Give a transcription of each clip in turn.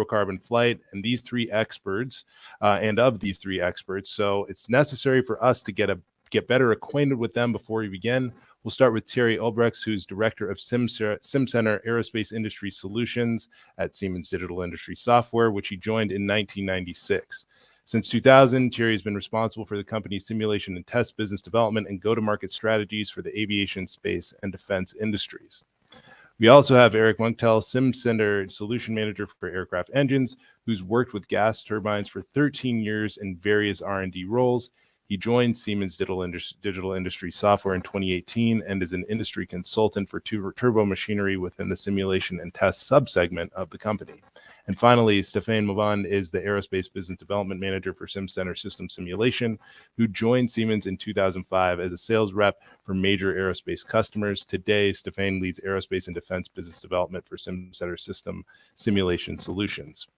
carbon flight, and these three experts, so it's necessary for us to get better acquainted with them before we begin. We'll start with Thierry Obrechts, who's Director of SimCenter Aerospace Industry Solutions at Siemens Digital Industry Software, which he joined in 1996. Since 2000, Thierry has been responsible for the company's simulation and test business development and go-to-market strategies for the aviation, space, and defense industries. We also have Eric Munktel, SimCenter Solution Manager for Aircraft Engines, who's worked with gas turbines for 13 years in various R&D roles. He joined Siemens Digital Industry Software in 2018 and is an industry consultant for turbo machinery within the simulation and test subsegment of the company. And finally, Stéphane Maubin is the Aerospace Business Development Manager for SimCenter System Simulation, who joined Siemens in 2005 as a sales rep for major aerospace customers. Today, Stéphane leads Aerospace and Defense Business Development for SimCenter System Simulation Solutions.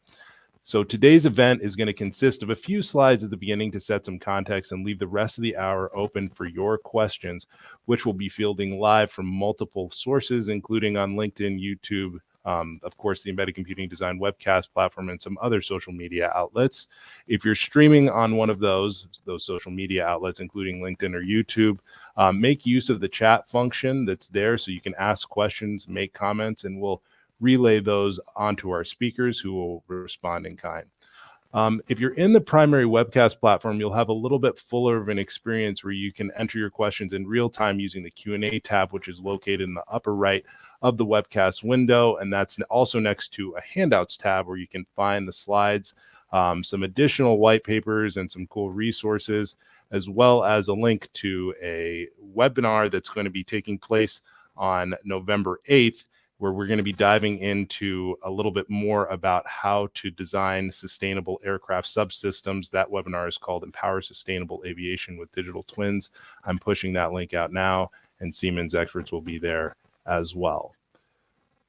So today's event is going to consist of a few slides at the beginning to set some context and leave the rest of the hour open for your questions, which we'll be fielding live from multiple sources, including on LinkedIn, YouTube, of course, the Embedded Computing Design Webcast platform, and some other social media outlets. If you're streaming on one of those social media outlets, including LinkedIn or YouTube, make use of the chat function that's there so you can ask questions, make comments, and we'll relay those onto our speakers who will respond in kind. If you're in the primary webcast platform, you'll have a little bit fuller of an experience where you can enter your questions in real time using the Q&A tab, which is located in the upper right of the webcast window. And that's also next to a handouts tab where you can find the slides, some additional white papers and some cool resources, as well as a link to a webinar that's going to be taking place on November 8th, where we're going to be diving into a little bit more about how to design sustainable aircraft subsystems. That webinar is called Empower Sustainable Aviation with Digital Twins. I'm pushing that link out now, and Siemens experts will be there as well.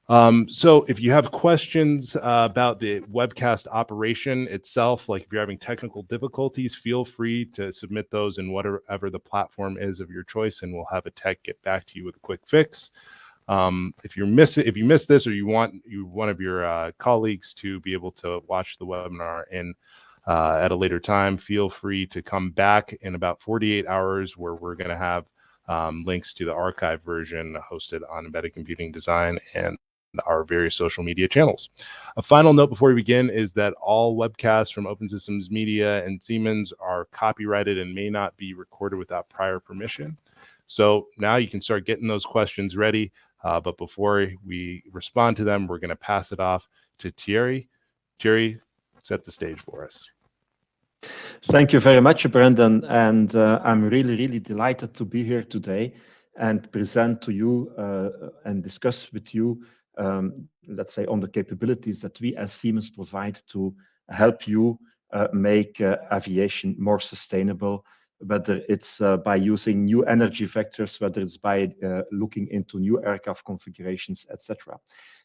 So if you have questions about the webcast operation itself, like if you're having technical difficulties, feel free to submit those in whatever the platform is of your choice, and we'll have a tech get back to you with a quick fix. If you miss this, or you want one of your colleagues to be able to watch the webinar at a later time, feel free to come back in about 48 hours, where we're going to have links to the archive version hosted on Embedded Computing Design and our various social media channels. A final note before we begin is that all webcasts from Open Systems Media and Siemens are copyrighted and may not be recorded without prior permission. So now you can start getting those questions ready. But before we respond to them, we're going to pass it off to Thierry. Thierry, set the stage for us. Thank you very much, Brendan. And I'm really delighted to be here today and present to you and discuss with you, let's say, on the capabilities that we as Siemens provide to help you make aviation more sustainable, whether it's by using new energy vectors, whether it's by looking into new aircraft configurations, etc.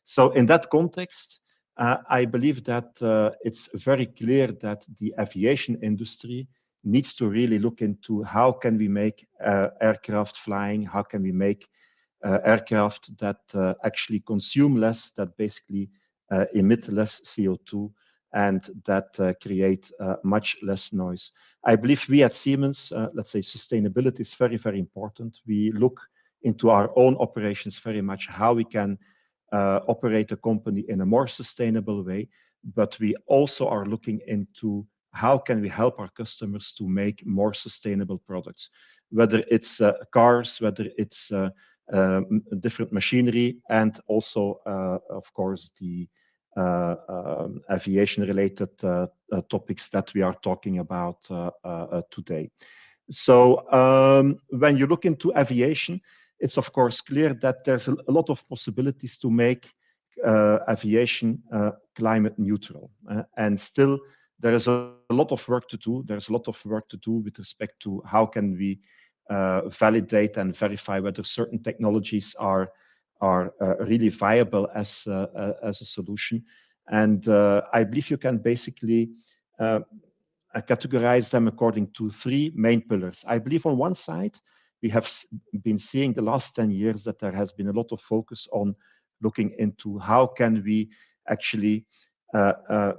So in that context, I believe that it's very clear that the aviation industry needs to really look into how can we make aircraft flying, how can we make aircraft that actually consume less, that basically emit less CO2, and that create much less noise. I believe we at Siemens, let's say sustainability is very important. We look into our own operations very much, how we can operate a company in a more sustainable way, but we also are looking into how can we help our customers to make more sustainable products, whether it's cars, whether it's different machinery, and also, of course, the aviation-related topics that we are talking about today. So when you look into aviation, it's of course clear that there's a lot of possibilities to make aviation climate neutral. And still, there is a lot of work to do. There's a lot of work to do with respect to how can we validate and verify whether certain technologies are really viable as a solution. And I believe you can basically categorize them according to three main pillars. I believe on one side, we have been seeing the last 10 years that there has been a lot of focus on looking into how can we actually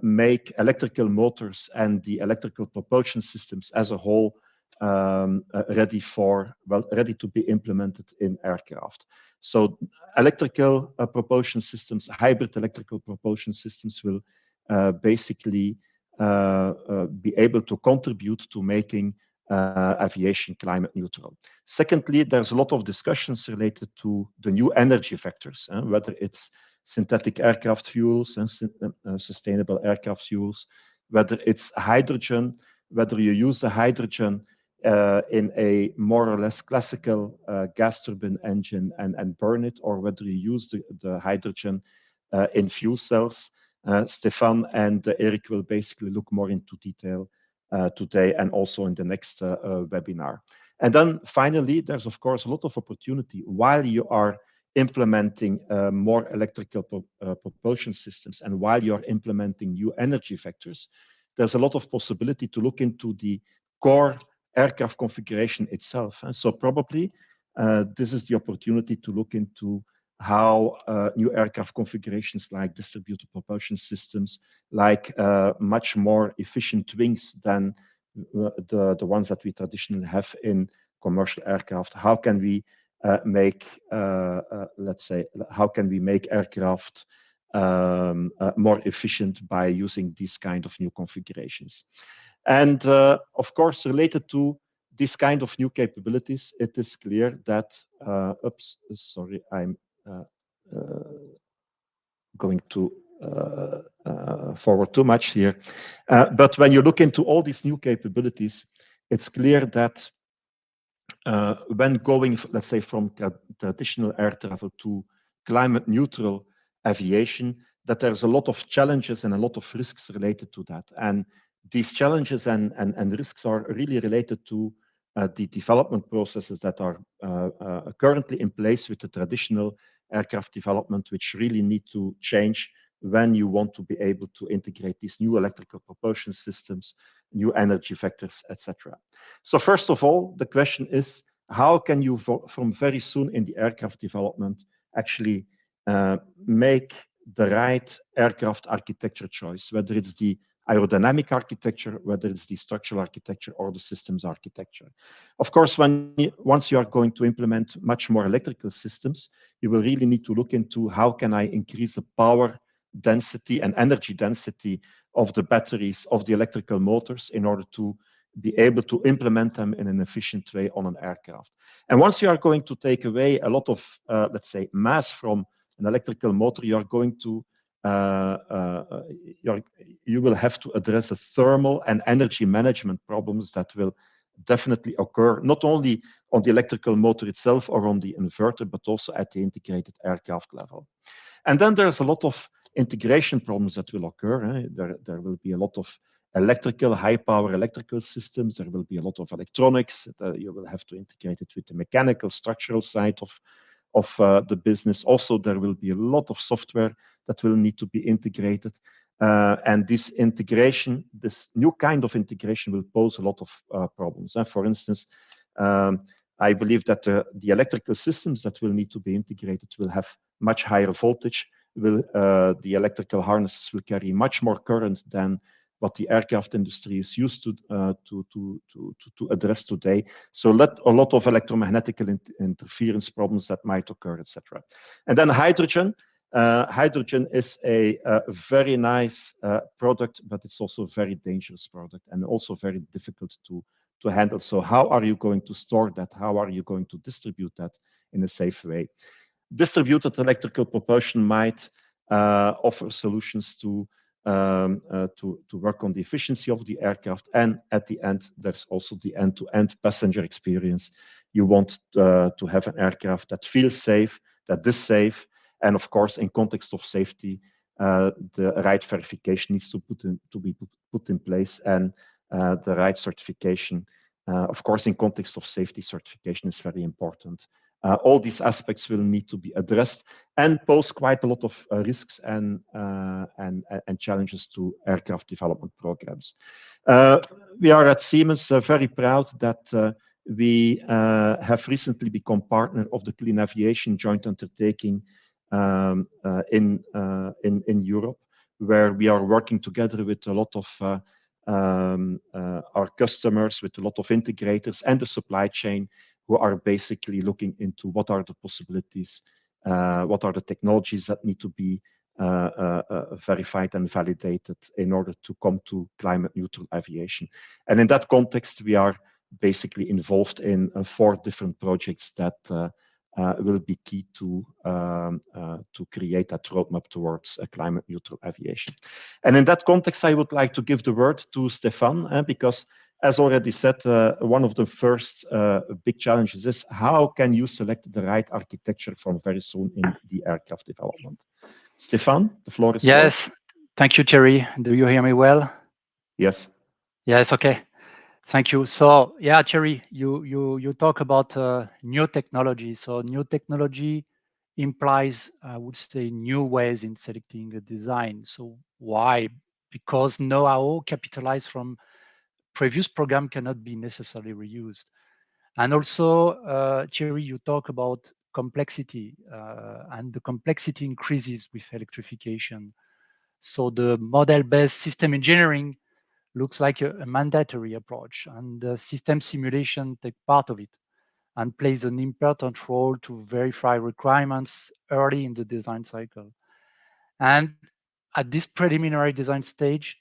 make electrical motors and the electrical propulsion systems as a whole ready to be implemented in aircraft. So electrical propulsion systems, hybrid electrical propulsion systems will basically be able to contribute to making aviation climate neutral. Secondly, there's a lot of discussions related to the new energy vectors, whether it's synthetic aircraft fuels and sustainable aircraft fuels, whether it's hydrogen, whether you use the hydrogen in a more or less classical gas turbine engine and burn it, or whether you use the hydrogen in fuel cells. Stefan and Eric will basically look more into detail today and also in the next webinar. And then finally, there's of course a lot of opportunity while you are implementing more electrical propulsion systems and while you're implementing new energy vectors. There's a lot of possibility to look into the core aircraft configuration itself. And so probably this is the opportunity to look into how new aircraft configurations like distributed propulsion systems, like much more efficient wings than the ones that we traditionally have in commercial aircraft, how can we make, let's say, how can we make aircraft more efficient by using these kind of new configurations? And of course, related to this kind of new capabilities, it is clear that, oops, sorry, I'm going to forward too much here. But when you look into all these new capabilities, it's clear that when going, let's say, from traditional air travel to climate neutral aviation, that there's a lot of challenges and a lot of risks related to that. And these challenges and risks are really related to the development processes that are currently in place with the traditional aircraft development, which really need to change when you want to be able to integrate these new electrical propulsion systems, new energy vectors, etc. So first of all, the question is, how can you, from very soon in the aircraft development, actually make the right aircraft architecture choice, whether it's the aerodynamic architecture, whether it's the structural architecture or the systems architecture. Of course, once you are going to implement much more electrical systems, you will really need to look into how can I increase the power density and energy density of the batteries of the electrical motors in order to be able to implement them in an efficient way on an aircraft. And once you are going to take away a lot of, let's say, mass from an electrical motor, you are going to you will have to address the thermal and energy management problems that will definitely occur, not only on the electrical motor itself or on the inverter, but also at the integrated aircraft level. And then there's a lot of integration problems that will occur. There will be a lot of high power electrical systems. There will be a lot of electronics. You will have to integrate it with the mechanical, structural side of the business. Also, there will be a lot of software that will need to be integrated. And this integration, this new kind of integration will pose a lot of problems. For instance, I believe that the electrical systems that will need to be integrated will have much higher voltage. The electrical harnesses will carry much more current than what the aircraft industry is used to address today. So a lot of electromagnetic interference problems that might occur, etc. And then hydrogen. Hydrogen is a very nice product, but it's also a very dangerous product and also very difficult to handle. So how are you going to store that? How are you going to distribute that in a safe way? Distributed electrical propulsion might offer solutions to work on the efficiency of the aircraft. And at the end, there's also the end-to-end passenger experience. You want to have an aircraft that feels safe, that is safe. And of course, in context of safety, the right verification needs to be put in place, and the right certification. Of course, in context of safety, certification is very important. All these aspects will need to be addressed and pose quite a lot of risks and challenges to aircraft development programs. We are at Siemens very proud that we have recently become partner of the Clean Aviation Joint Undertaking in Europe, where we are working together with a lot of our customers, with a lot of integrators and the supply chain, who are basically looking into what are the possibilities, what are the technologies that need to be verified and validated in order to come to climate neutral aviation. And in that context, we are basically involved in 4 different projects that will be key to create that roadmap towards a climate neutral aviation. And in that context, I would like to give the word to Stefan, because as already said, one of the first big challenges is how can you select the right architecture from very soon in the aircraft development? Stefan, the floor is yours. Yes, thank you, Thierry. Do you hear me well? Yes. Yes, okay. Thank you. So, yeah, Thierry, you talk about new technology. So, new technology implies, I would say, new ways in selecting a design. So, why? Because know-how capitalized from previous program cannot be necessarily reused. And also, Thierry, you talk about complexity, and the complexity increases with electrification. So, the model-based system engineering looks like a mandatory approach, and system simulation take part of it and plays an important role to verify requirements early in the design cycle. And at this preliminary design stage,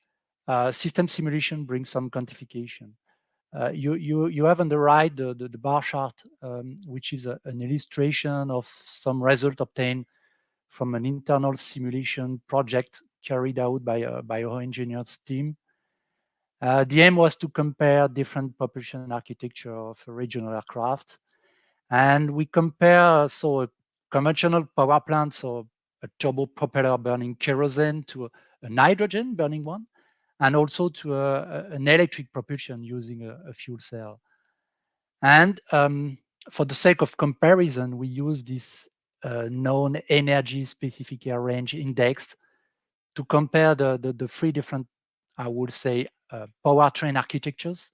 system simulation brings some quantification. You have on the right the bar chart, which is an illustration of some result obtained from an internal simulation project carried out by our engineers team. The aim was to compare different propulsion architecture of a regional aircraft. And we compare a conventional power plant, so a turbo propeller burning kerosene to a nitrogen burning one, and also to an electric propulsion using a fuel cell. And for the sake of comparison, we use this known energy specific air range index to compare the 3 different, I would say, powertrain architectures.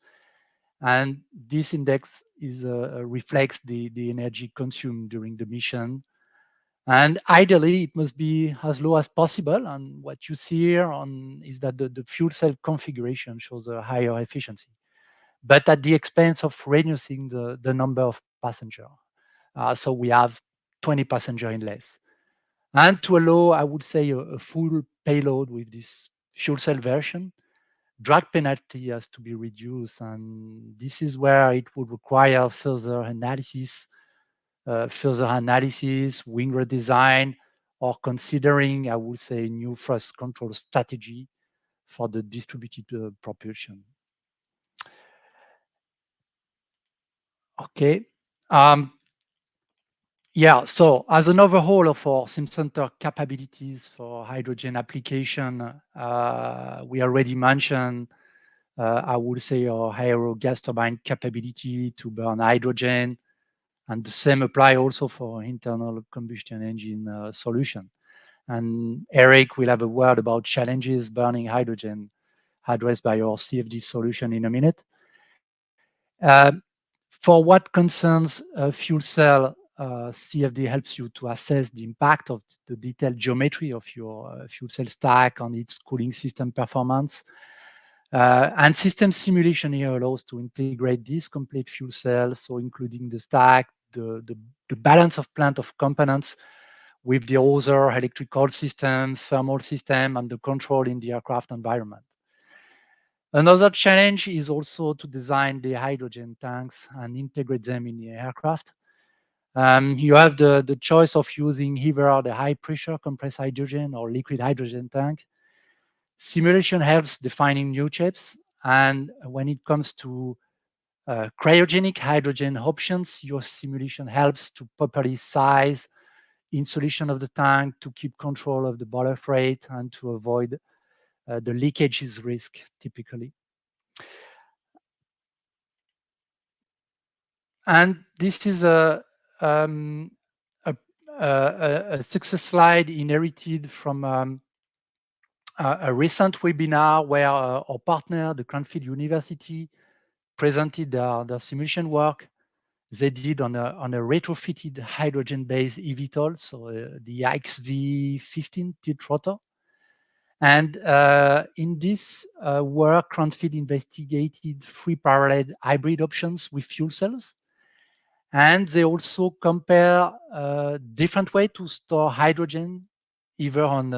And this index reflects the energy consumed during the mission. And ideally, it must be as low as possible. And what you see here is that the fuel cell configuration shows a higher efficiency, but at the expense of reducing the number of passengers. So we have 20 passengers in less. And to allow, I would say, a full payload with this fuel cell version, drag penalty has to be reduced. And this is where it would require further analysis, wing redesign, or considering, I would say, new thrust control strategy for the distributed propulsion. Okay. Yeah, so as an overhaul of our SimCenter capabilities for hydrogen application, we already mentioned, I would say, our aero gas turbine capability to burn hydrogen, and the same apply also for internal combustion engine solution. And Eric will have a word about challenges burning hydrogen addressed by our CFD solution in a minute. For what concerns fuel cell, CFD helps you to assess the impact of the detailed geometry of your fuel cell stack on its cooling system performance. And system simulation here allows to integrate these complete fuel cells, so including the stack, the balance of plant of components with the other electrical system, thermal system, and the control in the aircraft environment. Another challenge is also to design the hydrogen tanks and integrate them in the aircraft. You have the choice of using either the high pressure compressed hydrogen or liquid hydrogen tank. Simulation helps defining new shapes. And when it comes to cryogenic hydrogen options, your simulation helps to properly size insulation of the tank, to keep control of the boiler rate, and to avoid the leakages risk typically. And this is a success slide inherited from a recent webinar where our partner, the Cranfield University, presented their simulation work they did on a retrofitted hydrogen-based eVTOL, so the XV-15 tilt rotor. And in this work, Cranfield investigated 3 parallel hybrid options with fuel cells. And they also compare different way to store hydrogen, either on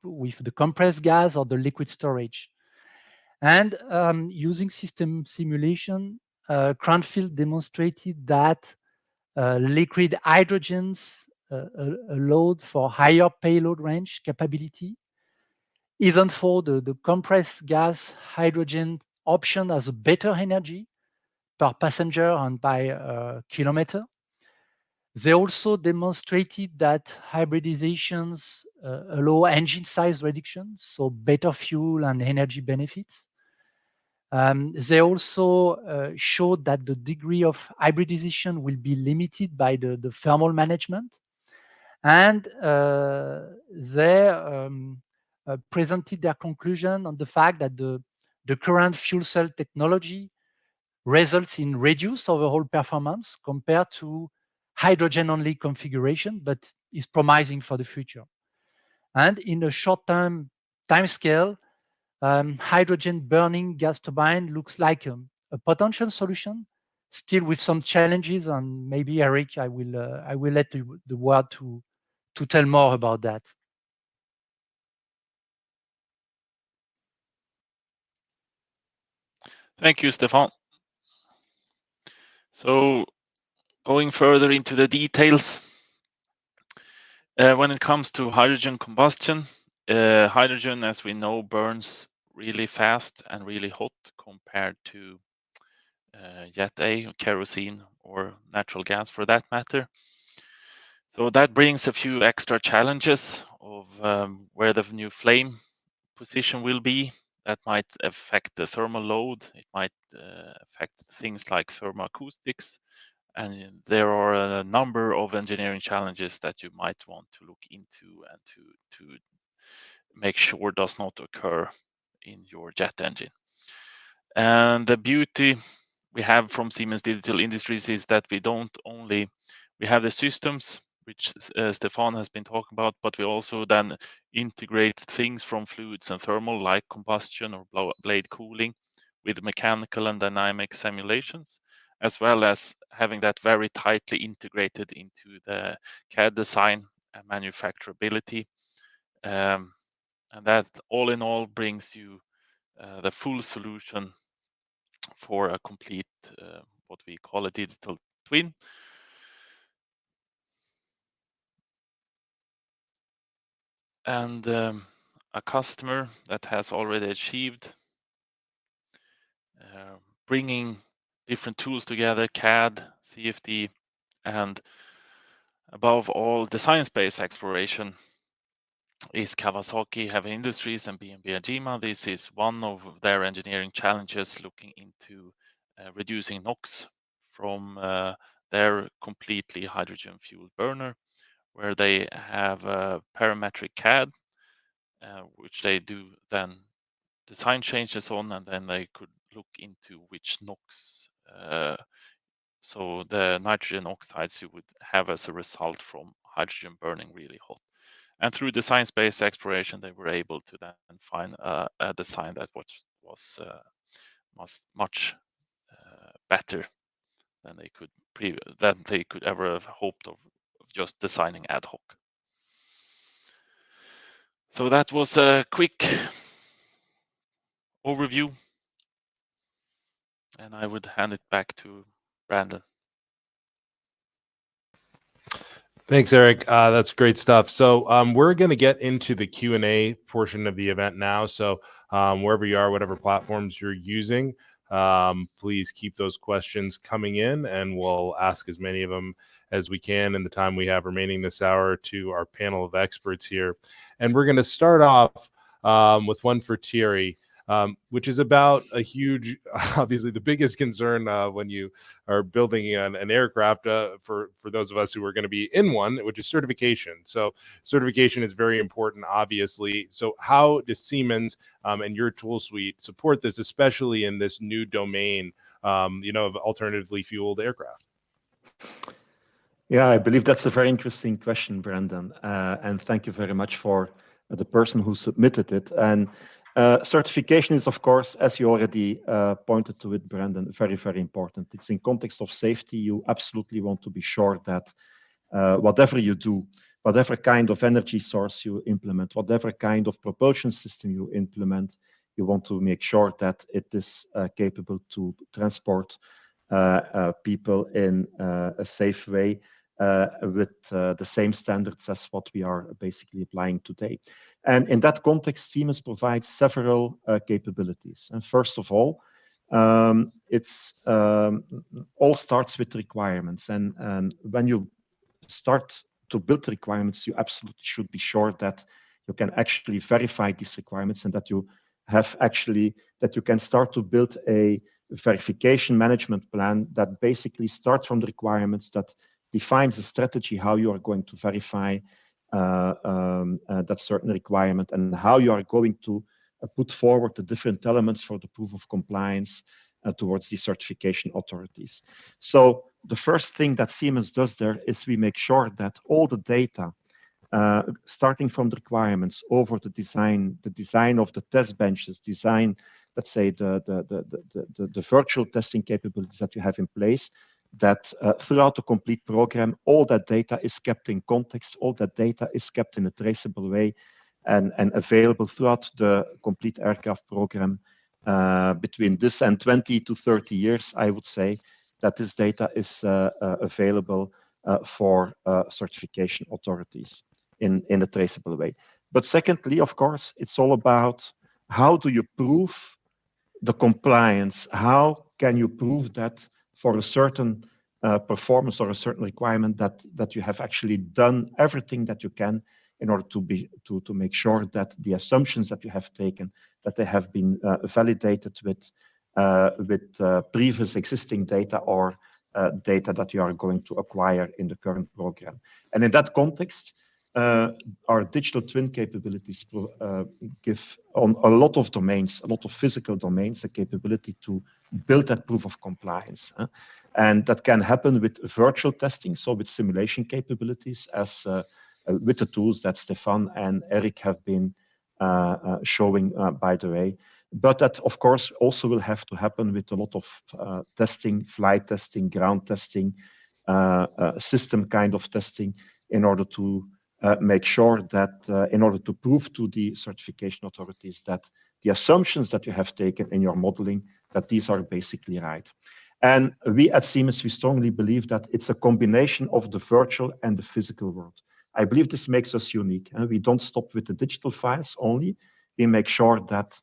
with the compressed gas or the liquid storage. And using system simulation, Cranfield demonstrated that liquid hydrogens allowed for higher payload range capability, even for the compressed gas hydrogen option has a better energy per passenger and by kilometer. They also demonstrated that hybridizations allow engine size reduction, so better fuel and energy benefits. They also showed that the degree of hybridization will be limited by the thermal management. And they presented their conclusion on the fact that the current fuel cell technology results in reduced overall performance compared to hydrogen-only configuration, but is promising for the future. And in a short-term time scale, hydrogen burning gas turbine looks like a potential solution, still with some challenges. And maybe Eric, I will let the word to tell more about that. Thank you, Stefan. So going further into the details, when it comes to hydrogen combustion, hydrogen, as we know, burns really fast and really hot compared to Jet A, kerosene, or natural gas for that matter. So that brings a few extra challenges of where the new flame position will be. That might affect the thermal load. It might affect things like thermoacoustics. And there are a number of engineering challenges that you might want to look into and to make sure does not occur in your jet engine. And the beauty we have from Siemens Digital Industries is that we don't only, we have the systems, which Stefan has been talking about, but we also then integrate things from fluids and thermal like combustion or blade cooling with mechanical and dynamic simulations, as well as having that very tightly integrated into the CAD design and manufacturability. And that all in all brings you the full solution for a complete, what we call a digital twin. And a customer that has already achieved bringing different tools together, CAD, CFD, and above all, the science-based exploration is Kawasaki Heavy Industries and B&B Ajima. This is one of their engineering challenges looking into reducing NOx from their completely hydrogen fueled burner, where they have a parametric CAD, which they do then design changes on, and then they could look into which NOx, so the nitrogen oxides you would have as a result from hydrogen burning really hot. And through the science-based exploration, they were able to then find a design that was much better than they could ever have hoped of just designing ad hoc. So that was a quick overview, and I would hand it back to Brandon. Thanks, Eric. That's great stuff. So we're going to get into the Q&A portion of the event now. So wherever you are, whatever platforms you're using, please keep those questions coming in, and we'll ask as many of them as we can in the time we have remaining this hour to our panel of experts here. And we're going to start off with one for Thierry. Which is about a huge, obviously the biggest concern when you are building an aircraft for those of us who are going to be in one, which is certification. So certification is very important, obviously. So how does Siemens and your tool suite support this, especially in this new domain, of alternatively fueled aircraft? Yeah, I believe that's a very interesting question, Brandon. And thank you very much for the person who submitted it. And certification is, of course, as you already pointed to it, Brandon, very, very important. It's in context of safety. You absolutely want to be sure that whatever you do, whatever kind of energy source you implement, whatever kind of propulsion system you implement, you want to make sure that it is capable to transport people in a safe way with the same standards as what we are basically applying today. And in that context, Siemens provides several capabilities. And first of all, it's all starts with requirements. And when you start to build requirements, you absolutely should be sure that you can actually verify these requirements and that you have actually, that you can start to build a verification management plan that basically starts from the requirements, that defines a strategy, how you are going to verify that certain requirement and how you are going to put forward the different elements for the proof of compliance towards the certification authorities. So the first thing that Siemens does there is we make sure that all the data, starting from the requirements over the design of the test benches, design, let's say the virtual testing capabilities that you have in place, that throughout the complete program, all that data is kept in context, all that data is kept in a traceable way and available throughout the complete aircraft program. Between this and 20 to 30 years, I would say that this data is available for certification authorities in a traceable way. But secondly, of course, it's all about how do you prove the compliance? How can you prove that for a certain performance or a certain requirement that you have actually done everything that you can in order to make sure that the assumptions that you have taken, that they have been validated with previous existing data or data that you are going to acquire in the current program. And in that context, our digital twin capabilities give on a lot of domains, a lot of physical domains, the capability to build that proof of compliance. And that can happen with virtual testing, so with simulation capabilities, as with the tools that Stefan and Eric have been showing, by the way. But that, of course, also will have to happen with a lot of testing, flight testing, ground testing, system kind of testing, in order to make sure that, in order to prove to the certification authorities that the assumptions that you have taken in your modeling, that these are basically right. And we at Siemens, we strongly believe that it's a combination of the virtual and the physical world. I believe this makes us unique. And we don't stop with the digital files only. We make sure that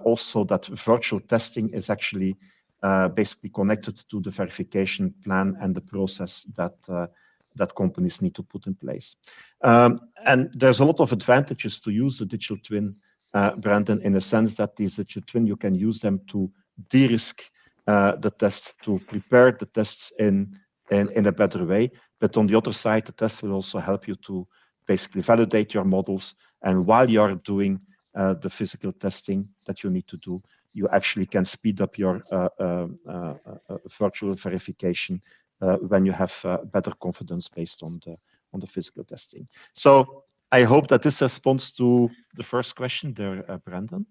also that virtual testing is actually basically connected to the verification plan and the process that that companies need to put in place. And there's a lot of advantages to use the digital twin, Brandon, in the sense that these digital twin, you can use them to de-risk the test, to prepare the tests in a better way. But on the other side, the test will also help you to basically validate your models. And while you are doing the physical testing that you need to do, you actually can speed up your virtual verification when you have better confidence based on the physical testing. So I hope that this responds to the first question there, Brandon.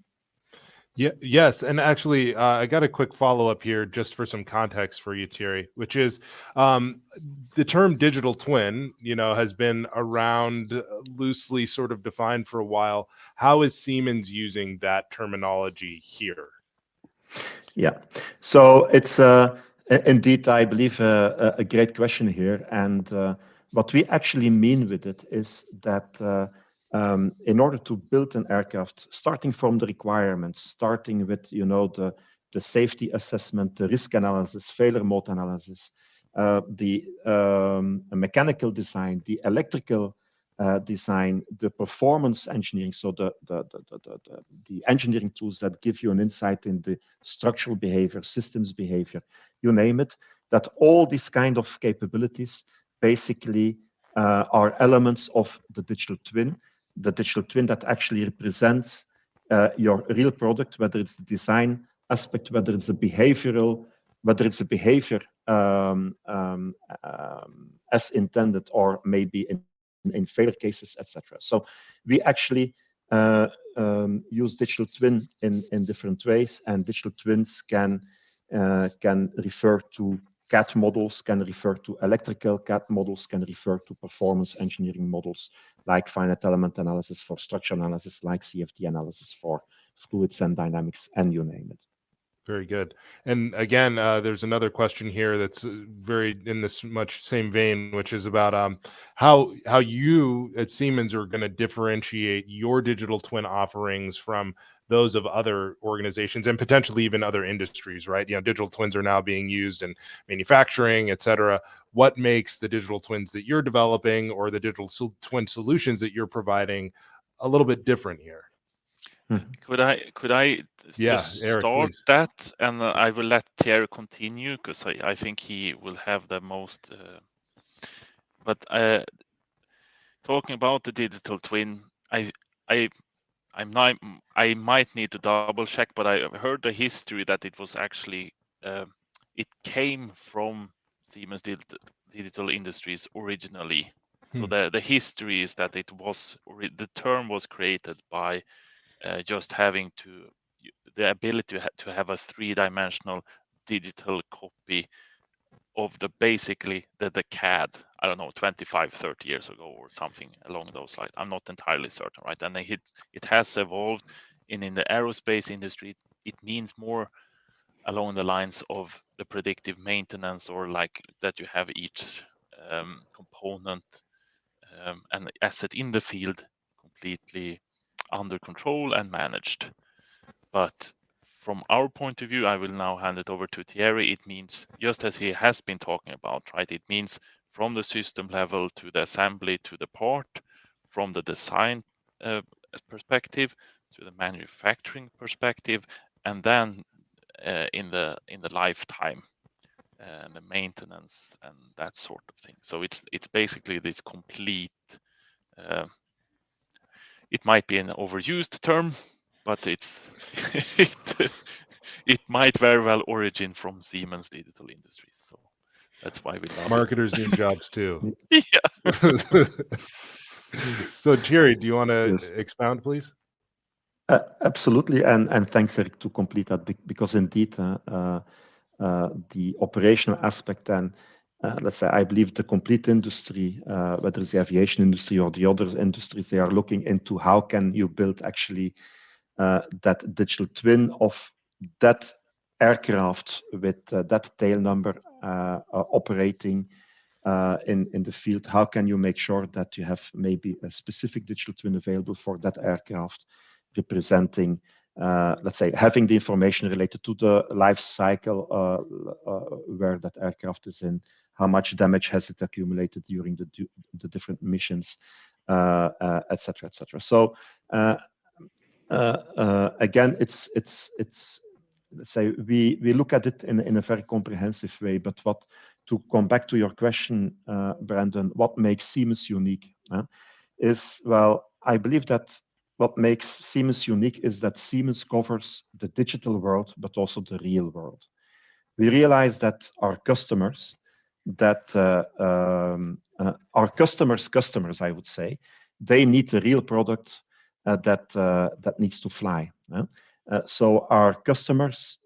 Yeah, yes, and actually, I got a quick follow-up here just for some context for you, Thierry, which is the term digital twin, has been around loosely sort of defined for a while. How is Siemens using that terminology here? Yeah, so it's indeed, I believe, a great question here. And what we actually mean with it is that in order to build an aircraft, starting from the requirements, starting with the safety assessment, the risk analysis, failure mode analysis, the mechanical design, the electrical design, the performance engineering, so the engineering tools that give you an insight in the structural behavior, systems behavior, you name it, that all these kind of capabilities basically are elements of the digital twin that actually represents your real product, whether it's the design aspect, whether it's a behavioral, whether it's a behavior as intended, or maybe in in failure cases, etc. So we actually use digital twin in different ways, and digital twins can refer to CAD models, can refer to electrical CAD models, can refer to performance engineering models like finite element analysis for structure analysis, like CFD analysis for fluids and dynamics, and you name it. Very good. And again, there's another question here that's very in this much same vein, which is about how you at Siemens are going to differentiate your digital twin offerings from those of other organizations and potentially even other industries, right? You know, digital twins are now being used in manufacturing, et cetera. What makes the digital twins that you're developing or the digital twin solutions that you're providing a little bit different here? Could I Yeah, just Eric, start please. that, and I will let Thierry continue, because I think he will have the most. But talking about the digital twin, I might need to double check, but I heard the history that it was actually it came from Siemens Digital Industries originally. So the history is that it was the term was created by just having the ability to have a three-dimensional digital copy of basically the CAD, I don't know, 25, 30 years ago or something along those lines. I'm not entirely certain, right? And it has evolved, and in the aerospace industry, it means more along the lines of the predictive maintenance, or like that you have each component and asset in the field completely under control and managed. But from our point of view, I will now hand it over to Thierry. It means, just as he has been talking about, right? It means from the system level to the assembly to the part, from the design perspective to the manufacturing perspective, and then in the lifetime and the maintenance and that sort of thing. So it's basically this complete. It might be an overused term, but it might very well origin from Siemens Digital Industries. So that's why we love Marketers need jobs too. it. Yeah. So Thierry, do you want to yes, expound, please? Absolutely, and thanks, Eric, to complete that, because indeed the operational aspect, and let's say, I believe the complete industry, whether it's the aviation industry or the other industries, they are looking into how can you build actually that digital twin of that aircraft with that tail number operating in the field. How can you make sure that you have maybe a specific digital twin available for that aircraft, representing, let's say, having the information related to the life cycle where that aircraft is in, how much damage has it accumulated during the different missions, etc., etc. So again, it's let's say we look at it in a very comprehensive way. But to come back to your question, Brandon, what makes Siemens unique is, well, I believe that what makes Siemens unique is that Siemens covers the digital world, but also the real world. We realize that our customers, customers, I would say, they need a real product that needs to fly. So our customers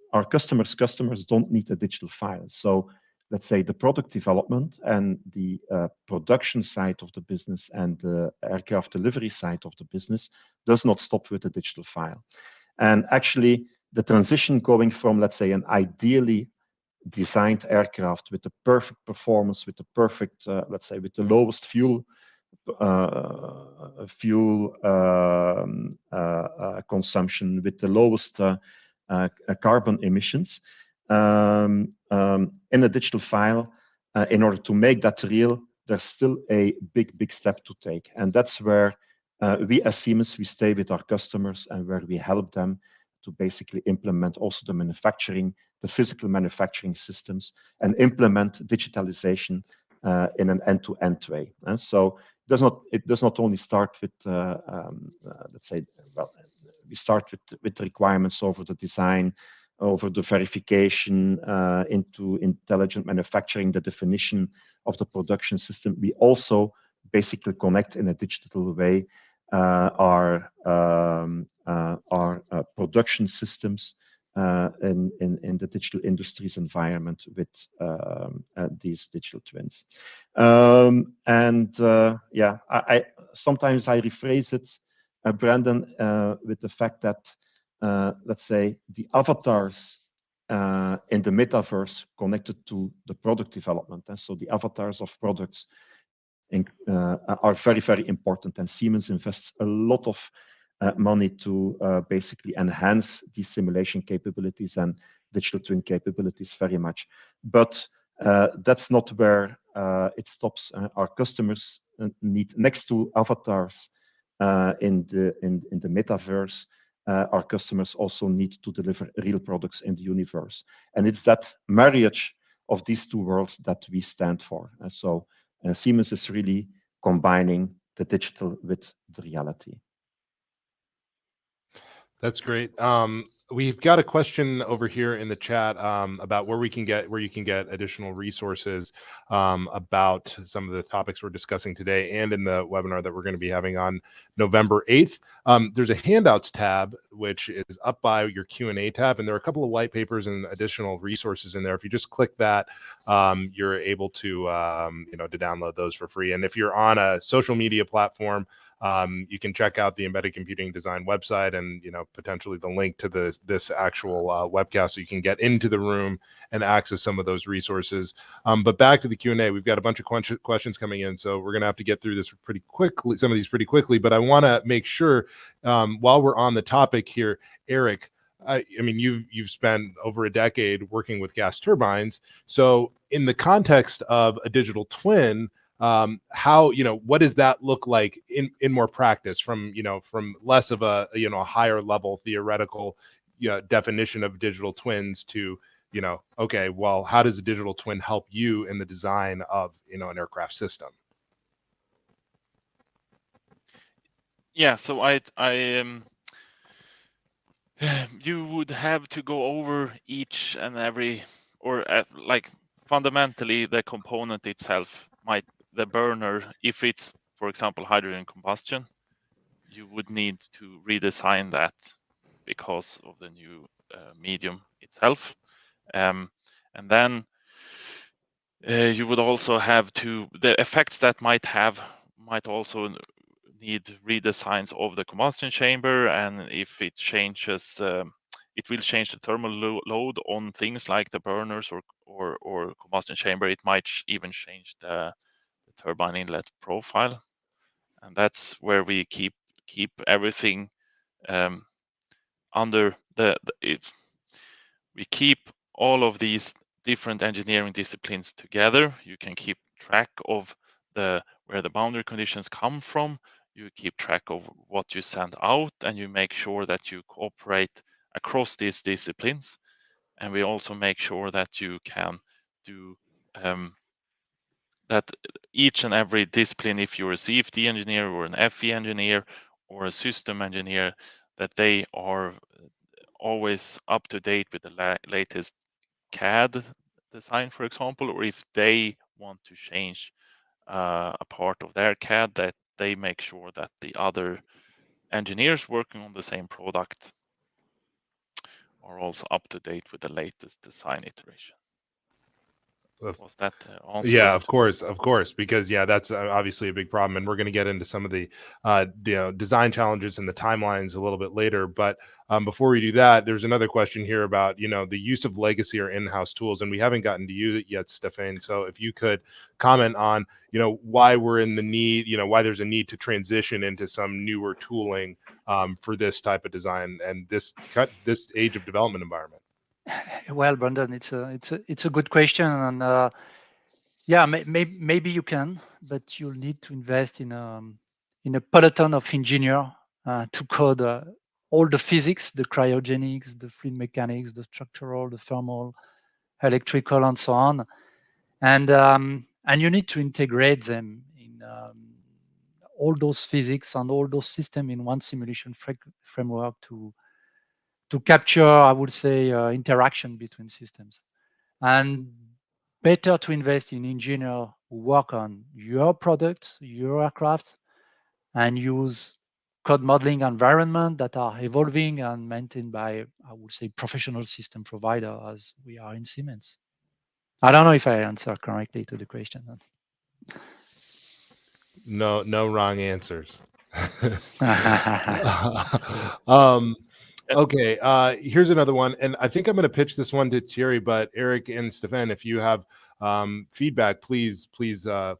don't need a digital file. So let's say the product development and the production side of the business and the aircraft delivery side of the business does not stop with the digital file. And actually, the transition going from, let's say, an ideally designed aircraft with the perfect performance, with the perfect, let's say, with the lowest fuel consumption, with the lowest carbon emissions, in a digital file, in order to make that real, there's still a big step to take. And that's where we as Siemens, we stay with our customers, and where we help them to basically implement also the manufacturing, the physical manufacturing systems, and implement digitalization in an end-to-end way. And so it does not only start with, let's say, well, we start with the requirements over the design, over the verification, into intelligent manufacturing, the definition of the production system. We also basically connect in a digital way our production systems in the digital industries environment with these digital twins. Yeah, I sometimes I rephrase it, Brandon, with the fact that let's say the avatars in the metaverse connected to the product development, and so the avatars of products are very, very important. And Siemens invests a lot of money to basically enhance these simulation capabilities and digital twin capabilities very much. But that's not where it stops. Our customers need, next to avatars in the metaverse, our customers also need to deliver real products in the universe. And it's that marriage of these two worlds that we stand for. And so Siemens is really combining the digital with the reality. That's great. We've got a question over here in the chat about where you can get additional resources about some of the topics we're discussing today and in the webinar that we're going to be having on November 8th. There's a handouts tab, which is up by your Q&A tab, and there are a couple of white papers and additional resources in there. If you just click that, you're able to to download those for free. And if you're on a social media platform, you can check out the Embedded Computing Design website and potentially the link to this actual webcast, so you can get into the room and access some of those resources. But back to the Q&A, we've got a bunch of questions coming in, so we're going to have to get through this pretty quickly, some of these pretty quickly. But I want to make sure while we're on the topic here, Eric, I mean, you've spent over a decade working with gas turbines. So in the context of a digital twin, how what does that look like in more practice, from less of a higher level theoretical definition of digital twins to okay, well, how does a digital twin help you in the design of an aircraft system? Yeah, so I you would have to go over each and every, or like fundamentally the component itself, the burner, if it's, for example, hydrogen combustion, you would need to redesign that because of the new medium itself. And then you would also have to, the effects that might also need redesigns of the combustion chamber, and if it changes, it will change the thermal load on things like the burners or combustion chamber. It might even change the turbine inlet profile, and that's where we keep everything under we keep all of these different engineering disciplines together. You can keep track of where the boundary conditions come from. You keep track of what you send out, and you make sure that you cooperate across these disciplines. And we also make sure that you can do that each and every discipline, if you're a CFD engineer or an FE engineer or a system engineer, that they are always up to date with the latest CAD design, for example, or if they want to change a part of their CAD, that they make sure that the other engineers working on the same product are also up to date with the latest design iteration. Was that answer? Yeah, of course, because that's obviously a big problem, and we're going to get into some of the design challenges and the timelines a little bit later. But before we do that, there's another question here about the use of legacy or in-house tools, and we haven't gotten to you yet, Stefan. So if you could comment on why we're in the need, why there's a need to transition into some newer tooling for this type of design and this age of development environment. Well, Brandon, it's a good question, and maybe you can, but you'll need to invest in a peloton of engineers to code all the physics, the cryogenics, the fluid mechanics, the structural, the thermal, electrical, and so on, and you need to integrate them in all those physics and all those systems in one simulation framework to capture, I would say, interaction between systems. And better to invest in engineers who work on your products, your aircraft, and use code modeling environment that are evolving and maintained by, I would say, professional system provider as we are in Siemens. I don't know if I answer correctly to the question. No wrong answers. um, okay, here's another one, and I think I'm going to pitch this one to Thierry, but Eric and Stefan, if you have feedback, please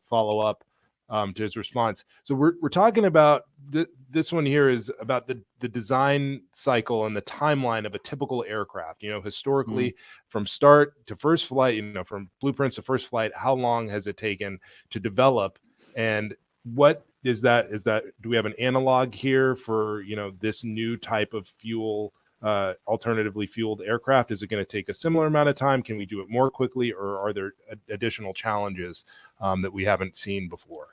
follow up to his response. So we're talking about this one here is about the design cycle and the timeline of a typical aircraft. You know, historically, from start to first flight, you know, from blueprints to first flight, how long has it taken to develop? And what is that? Do we have an analog here for, you know, this new type of fuel, alternatively fueled aircraft? Is it going to take a similar amount of time? Can we do it more quickly, or are there additional challenges that we haven't seen before?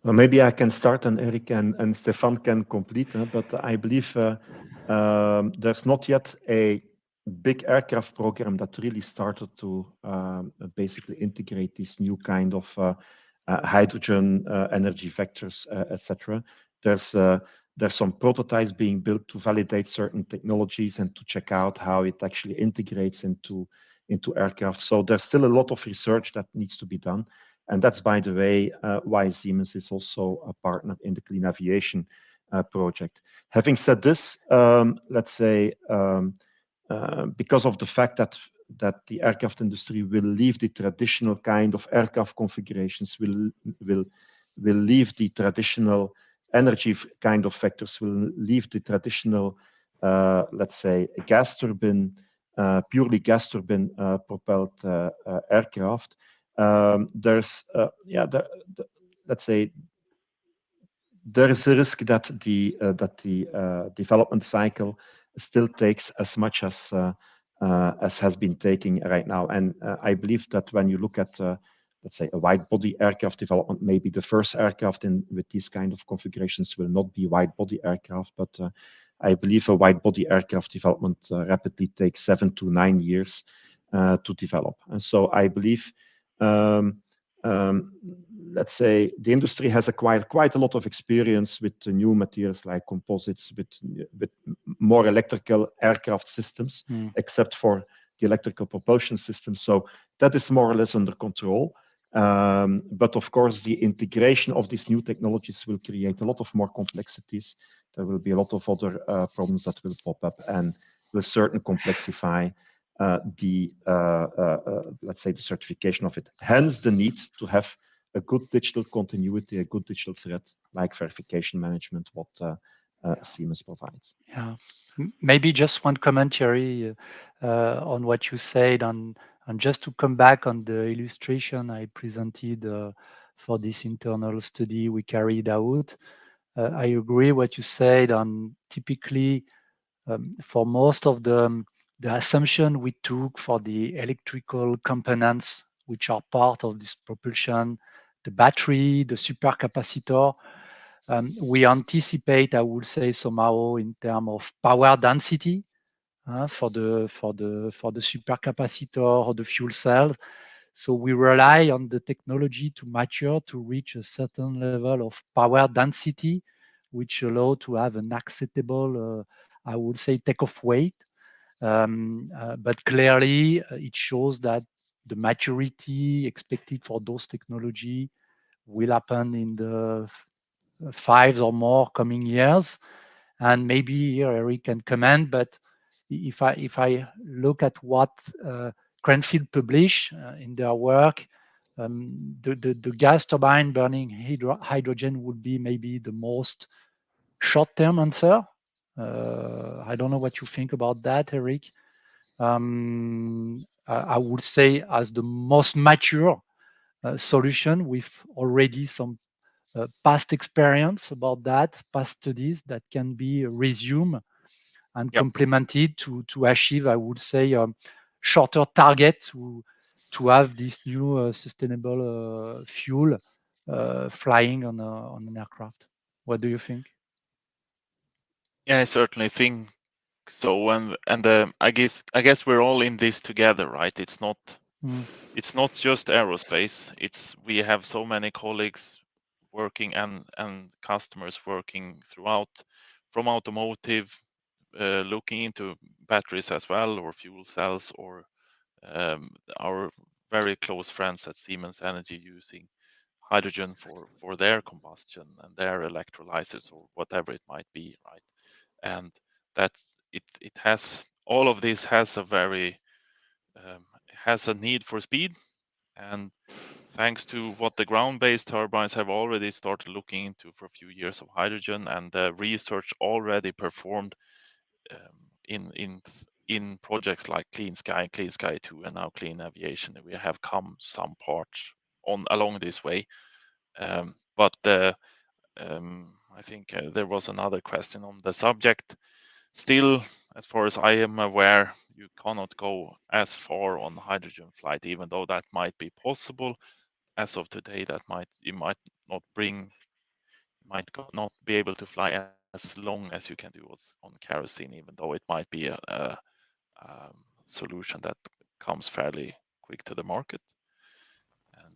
Well, maybe I can start and Eric and Stefan can complete, but I believe there's not yet a big aircraft program that really started to basically integrate these new kind of hydrogen energy vectors, etc. There's some prototypes being built to validate certain technologies and to check out how it actually integrates into aircraft. So there's still a lot of research that needs to be done. And that's, by the way, why Siemens is also a partner in the Clean Aviation project. Having said this, let's say, because of the fact that the aircraft industry will leave the traditional kind of aircraft configurations, will leave the traditional energy kind of vectors, will leave the traditional, let's say, gas turbine, purely gas turbine propelled aircraft. There's, let's say, there is a risk that the development cycle still takes as much as has been taking right now. And I believe that when you look at, let's say, a wide body aircraft development, maybe the first aircraft with these kind of configurations will not be wide body aircraft, but I believe a wide body aircraft development rapidly takes 7 to 9 years to develop. And so I believe, let's say, the industry has acquired quite a lot of experience with the new materials like composites, with more electrical aircraft systems, except for the electrical propulsion system. So that is more or less under control. But of course, the integration of these new technologies will create a lot of more complexities. There will be a lot of other problems that will pop up and will certainly complexify let's say, the certification of it. Hence the need to have a good digital continuity, a good digital thread, like verification management, what Siemens provides. Yeah, maybe just one commentary on what you said, and just to come back on the illustration I presented for this internal study we carried out. I agree what you said on typically for most of the assumption we took for the electrical components which are part of this propulsion, the battery, the supercapacitor, we anticipate, I would say, somehow in terms of power density for the supercapacitor or the fuel cell. So we rely on the technology to mature to reach a certain level of power density, which allow to have an acceptable, I would say, takeoff weight. But clearly, it shows that the maturity expected for those technology will happen in the 5 or more coming years. And maybe here Eric can comment, but if I look at what Cranfield publish in their work, the gas turbine burning hydrogen would be maybe the most short-term answer. I don't know what you think about that, Eric. I would say as the most mature solution with already some past experience about that, past studies that can be resumed and complemented to achieve, I would say, shorter target to have this new sustainable fuel flying on an aircraft. What do you think? Yeah, I certainly think so. And I guess we're all in this together, right? It's not just aerospace. We have so many colleagues working and customers working throughout, from automotive, looking into batteries as well, or fuel cells, or our very close friends at Siemens Energy using hydrogen for their combustion and their electrolyzers or whatever it might be, right? And that's it. It has all of this has a very has a need for speed, and thanks to what the ground-based turbines have already started looking into for a few years of hydrogen, and the research already performed in projects like Clean Sky, Clean Sky 2, and now Clean Aviation, we have come some parts along this way. But I think there was another question on the subject. Still, as far as I am aware, you cannot go as far on hydrogen flight, even though that might be possible. As of today, you might not be able to fly as long as you can do on kerosene, even though it might be a solution that comes fairly quick to the market. And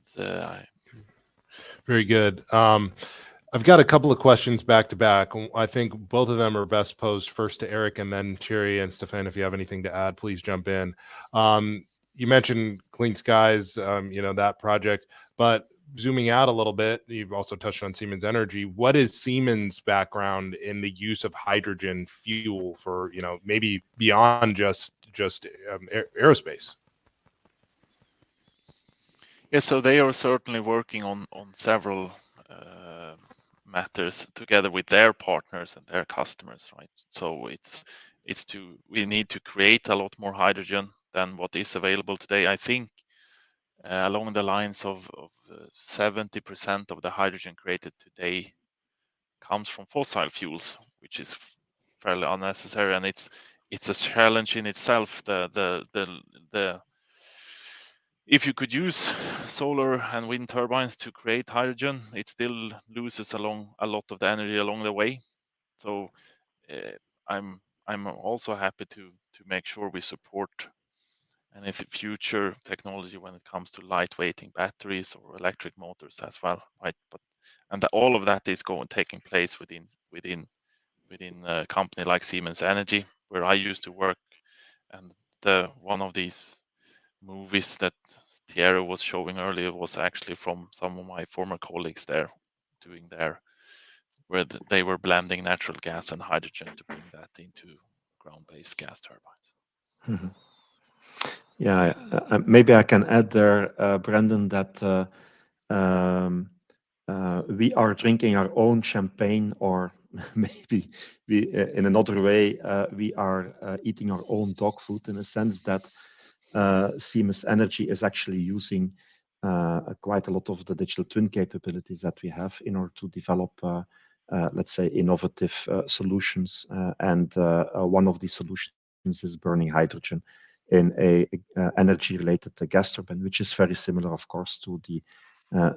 Very good. I've got a couple of questions back to back. I think both of them are best posed first to Eric and then Thierry and Stefan. If you have anything to add, please jump in. You mentioned Clean Skies, that project, but zooming out a little bit, you've also touched on Siemens Energy. What is Siemens' background in the use of hydrogen fuel for, maybe beyond just aerospace? Yeah, so they are certainly working on several matters together with their partners and their customers, right? So we need to create a lot more hydrogen than what is available today. I think along the lines of 70% of the hydrogen created today comes from fossil fuels, which is fairly unnecessary, and it's a challenge in itself. If you could use solar and wind turbines to create hydrogen, it still loses a lot of the energy along the way. So I'm also happy to make sure we support any future technology when it comes to lightweighting batteries or electric motors as well, right? All of that is taking place within a company like Siemens Energy, where I used to work, and one of these movies that Thierry was showing earlier was actually from some of my former colleagues there, where they were blending natural gas and hydrogen to bring that into ground-based gas turbines. Mm-hmm. Yeah, maybe I can add there, Brendan, that we are drinking our own champagne, or maybe in another way, we are eating our own dog food, in a sense that Siemens Energy is actually using quite a lot of the digital twin capabilities that we have in order to develop, let's say, innovative solutions. And one of these solutions is burning hydrogen in a energy-related gas turbine, which is very similar, of course, to the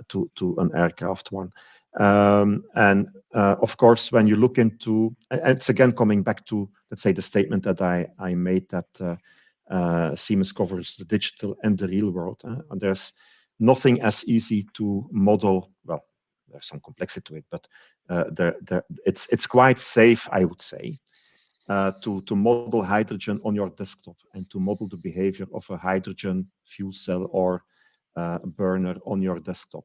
to an aircraft one. And of course, when you look into, it's again coming back to, let's say, the statement that I made that Siemens covers the digital and the real world. And there's nothing as easy to model. Well, there's some complexity to it, but it's quite safe, I would say, to model hydrogen on your desktop and to model the behavior of a hydrogen fuel cell or burner on your desktop.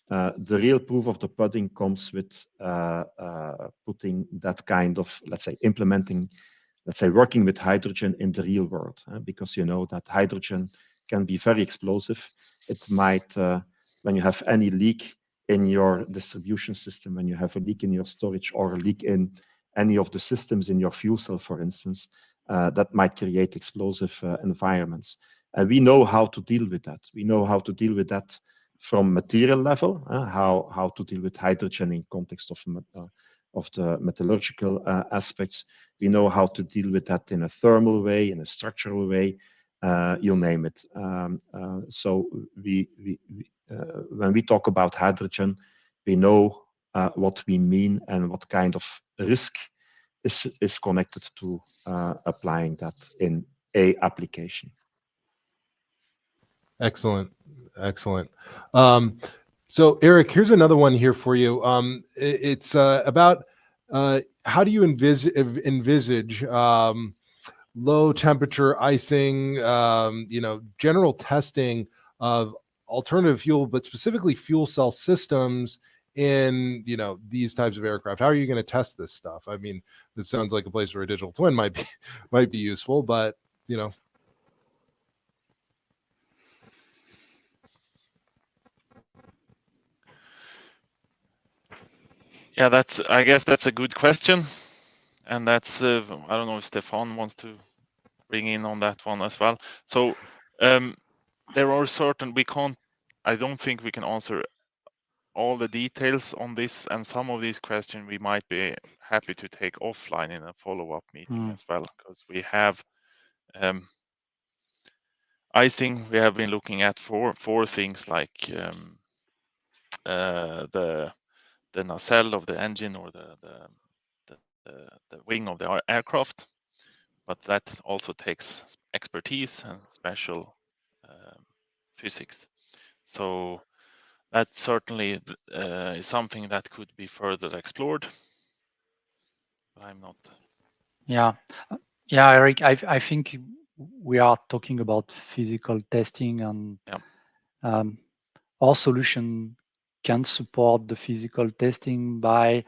The real proof of the pudding comes with putting that kind of, let's say, working with hydrogen in the real world, because you know that hydrogen can be very explosive. It might, when you have any leak in your distribution system, when you have a leak in your storage or a leak in any of the systems in your fuel cell, for instance, that might create explosive environments. And we know how to deal with that. We know how to deal with that from material level, how to deal with hydrogen in context of the metallurgical aspects. We know how to deal with that in a thermal way, in a structural way, you name it. So when we talk about hydrogen, we know what we mean and what kind of risk is connected to applying that in a application. Excellent. So Eric, here's another one here for you. It's about how do you envisage low temperature icing, general testing of alternative fuel, but specifically fuel cell systems in these types of aircraft. How are you going to test this stuff? I mean, this sounds like a place where a digital twin might be useful, but Yeah, I guess that's a good question, and that's I don't know if Stefan wants to bring in on that one as well. So there are certain I don't think we can answer all the details on this, and some of these questions we might be happy to take offline in a follow-up meeting as well, because we have icing we have been looking at for things like the nacelle of the engine or the wing of the aircraft, but that also takes expertise and special physics. So that certainly is something that could be further explored. But I'm not. Yeah, Eric. I think we are talking about physical testing, and our solution can support the physical testing by,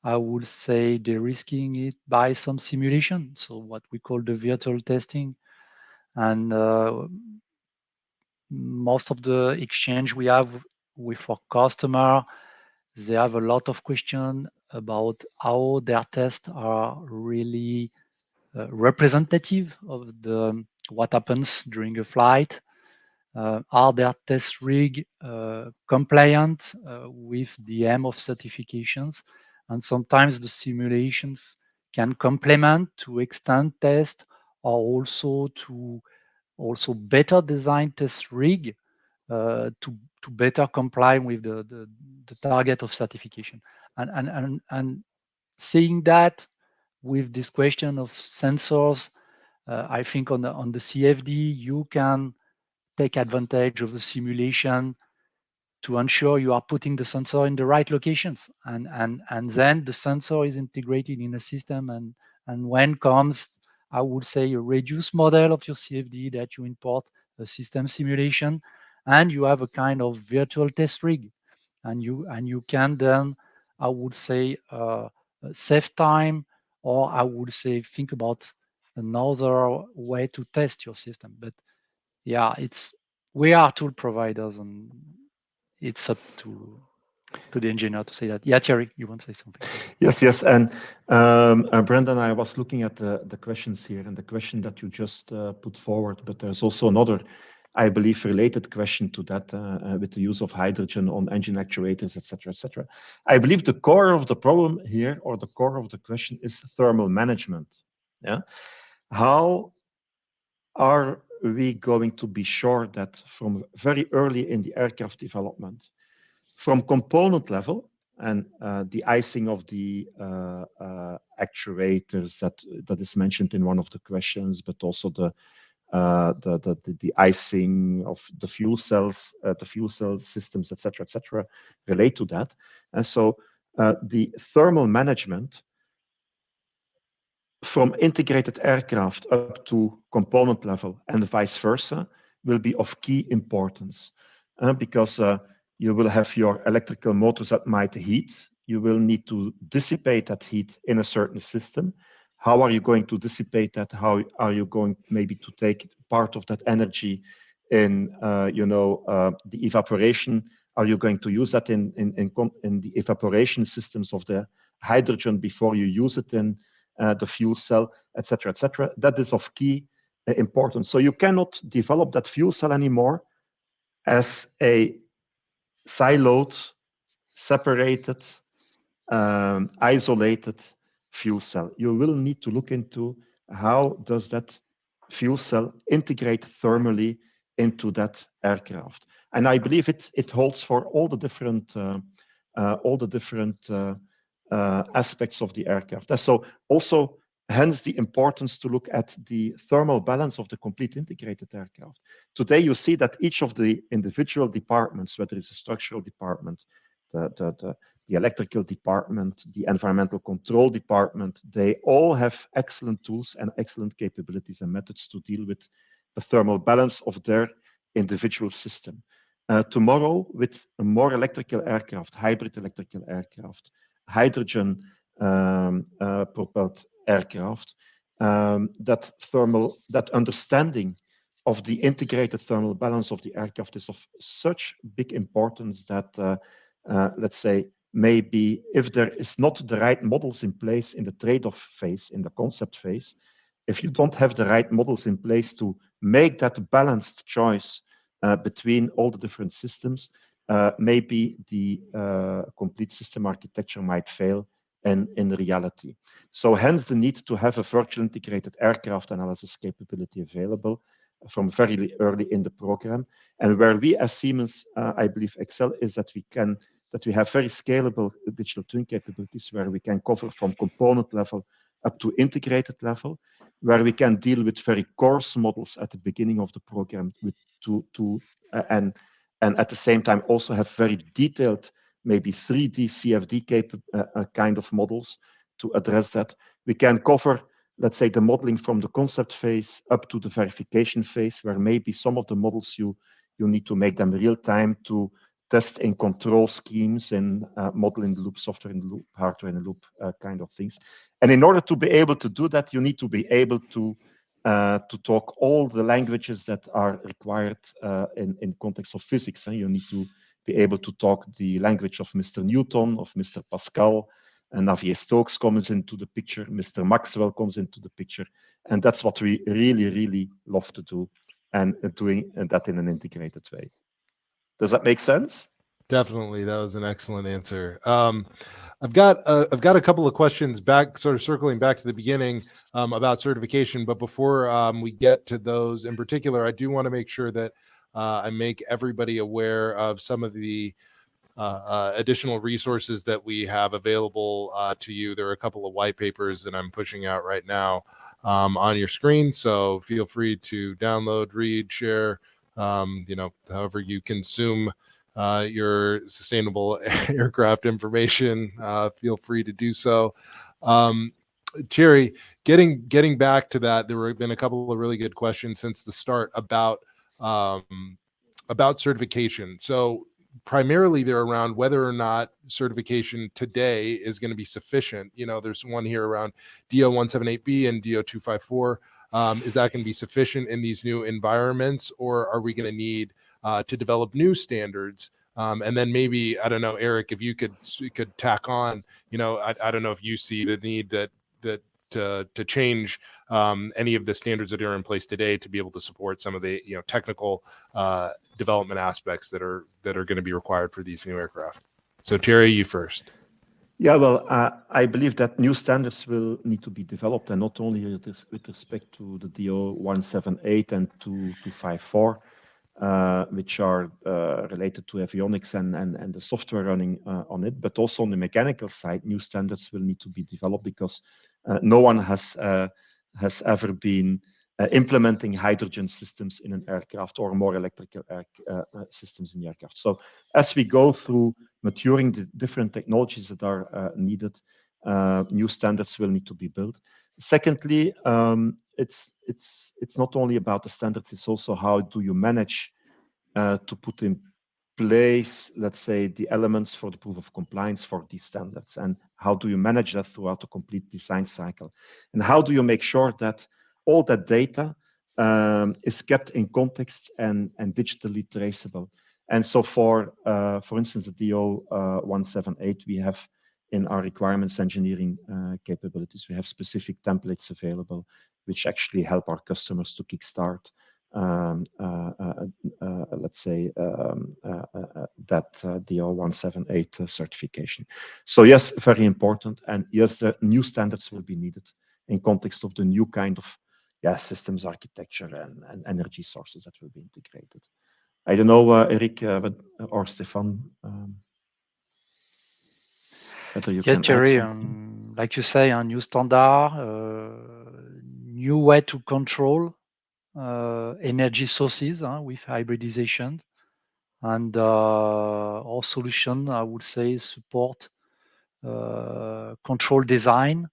I would say, de-risking it by some simulation. So what we call the virtual testing, and most of the exchange we have with our customer, they have a lot of questions about how their tests are really representative of what happens during a flight. Are their test rig compliant with the aim of certifications? And sometimes the simulations can complement to extend test, or also better design test rig to better comply with the target of certification. And seeing that with this question of sensors, I think on the CFD you can take advantage of the simulation to ensure you are putting the sensor in the right locations, and then the sensor is integrated in a system, and when comes, I would say, a reduced model of your CFD that you import a system simulation, and you have a kind of virtual test rig, and you can then, I would say, save time, or I would say think about another way to test your system. But yeah, we are tool providers, and it's up to the engineer to say that. Yeah, Thierry, you want to say something? Yes. And Brendan, I was looking at the questions here and the question that you just put forward, but there's also another, I believe, related question to that with the use of hydrogen on engine actuators, etc., etc. I believe the core of the problem here, or the core of the question, is thermal management. Yeah, how are we going to be sure that from very early in the aircraft development, from component level, and the icing of the actuators that is mentioned in one of the questions, but also the icing of the fuel cells, the fuel cell systems, etc., relate to that. And so the thermal management from integrated aircraft up to component level and vice versa will be of key importance because you will have your electrical motors that might heat. You will need to dissipate that heat in a certain system. How are you going to dissipate that? How are you going maybe to take part of that energy in the evaporation? Are you going to use that in the evaporation systems of the hydrogen before you use it in the fuel cell, etc., etc.? That is of key importance. So you cannot develop that fuel cell anymore as a siloed, separated, isolated fuel cell. You will need to look into how does that fuel cell integrate thermally into that aircraft. And I believe it holds for all the different aspects of the aircraft. And so also, hence the importance to look at the thermal balance of the complete integrated aircraft. Today, you see that each of the individual departments, whether it's a structural department, the electrical department, the environmental control department, they all have excellent tools and excellent capabilities and methods to deal with the thermal balance of their individual system. Tomorrow, with a more electrical aircraft, hybrid electrical aircraft, hydrogen propelled aircraft, that understanding of the integrated thermal balance of the aircraft is of such big importance that, let's say, maybe if there is not the right models in place in the trade-off phase, in the concept phase, if you don't have the right models in place to make that balanced choice between all the different systems, maybe the complete system architecture might fail in reality. So hence the need to have a virtual integrated aircraft analysis capability available from very early in the program. And where we as Siemens, I believe, excel is that we have very scalable digital twin capabilities where we can cover from component level up to integrated level, where we can deal with very coarse models at the beginning of the program and at the same time also have very detailed, maybe 3D CFD kind of models to address that. We can cover, let's say, the modeling from the concept phase up to the verification phase, where maybe some of the models you need to make them real time to test in control schemes and model in the loop, software in the loop, hardware in the loop kind of things. And in order to be able to do that, you need to be able to talk all the languages that are required in context of physics. And you need to be able to talk the language of Mr. Newton, of Mr. Pascal, and Navier-Stokes comes into the picture, Mr. Maxwell comes into the picture. And that's what we really, really love to do, and doing that in an integrated way. Does that make sense? Definitely, that was an excellent answer. I've got a couple of questions back, sort of circling back to the beginning about certification. But before we get to those in particular, I do want to make sure that I make everybody aware of some of the additional resources that we have available to you. There are a couple of white papers that I'm pushing out right now on your screen. So feel free to download, read, share, however you consume your sustainable aircraft information, feel free to do so. Thierry, getting back to that, there have been a couple of really good questions since the start about certification. So primarily they're around whether or not certification today is going to be sufficient. There's one here around DO178B and DO254. Is that going to be sufficient in these new environments, or are we going to need to develop new standards? And then maybe, I don't know, Eric, if you could tack on, I don't know if you see the need to change any of the standards that are in place today to be able to support some of the technical development aspects that are going to be required for these new aircraft. So Thierry, you first. Yeah, well, I believe that new standards will need to be developed, and not only with respect to the DO178 and 254, which are related to avionics and the software running on it, but also on the mechanical side, new standards will need to be developed because no one has ever been implementing hydrogen systems in an aircraft or more electrical systems in the aircraft. So as we go through maturing the different technologies that are needed, new standards will need to be built. Secondly, it's not only about the standards, it's also how do you manage to put in place, let's say, the elements for the proof of compliance for these standards, and how do you manage that throughout the complete design cycle, and how do you make sure that all that data is kept in context and digitally traceable. And so for instance, the DO178, we have in our requirements engineering capabilities, we have specific templates available which actually help our customers to kickstart let's say that DO178 certification. So yes, very important, and yes, the new standards will be needed in context of the new kind of systems architecture and energy sources that will be integrated. I don't know, Eric or Stefan. whether you Yes, can Thierry, add something. like you say, a new standard, new way to control energy sources with hybridization. And our solution, I would say, support control design,